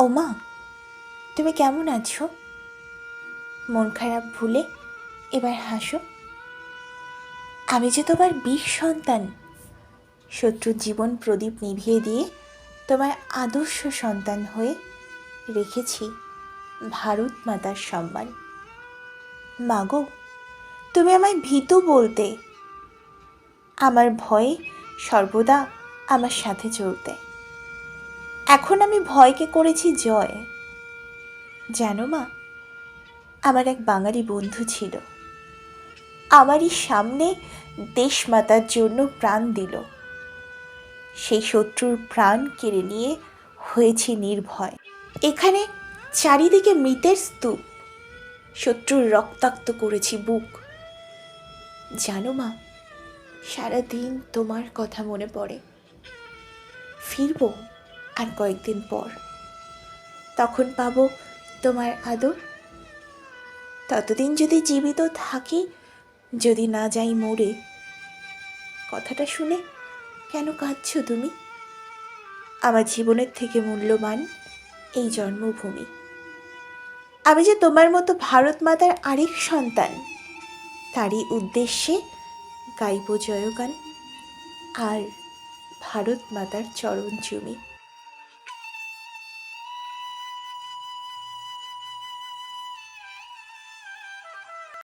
ও মা, তুমি কেমন আছো? মন খারাপ ভুলে এবার হাসো। আমি যে তোমার বিষ সন্তান, শত্রুর জীবন প্রদীপ নিভিয়ে দিয়ে তোমার আদর্শ সন্তান হয়ে রেখেছি ভারত মাতার সম্মান। মাগো, তুমি আমায় ভীতু বলতে, আমার ভয়ে সর্বদা আমার সাথে চলতে। এখন আমি ভয়কে করেছি জয়। জানো মা, আমার এক বাঙালি বন্ধু ছিল, আমারই সামনে দেশমাতার জন্য প্রাণ দিল। সেই শত্রুর প্রাণ কেড়ে নিয়ে হয়েছি নির্ভয়। এখানে চারিদিকে মৃতের স্তূপ, শত্রুর রক্তাক্ত করেছি বুক। জানো মা, সারাদিন তোমার কথা মনে পড়ে। ফিরব আর কয়েকদিন পর, তখন পাবো তোমার আদর। ততদিন যদি জীবিত থাকি, যদি না যাই মরে। কথাটা শুনে কেন কাঁদছো তুমি? আমার জীবনের থেকে মূল্যবান এই জন্মভূমি। আমি যে তোমার মতো ভারত মাতার আরেক সন্তান, তারই উদ্দেশ্যে গাইব জয়গান আর ভারত মাতার চরণ চুমি।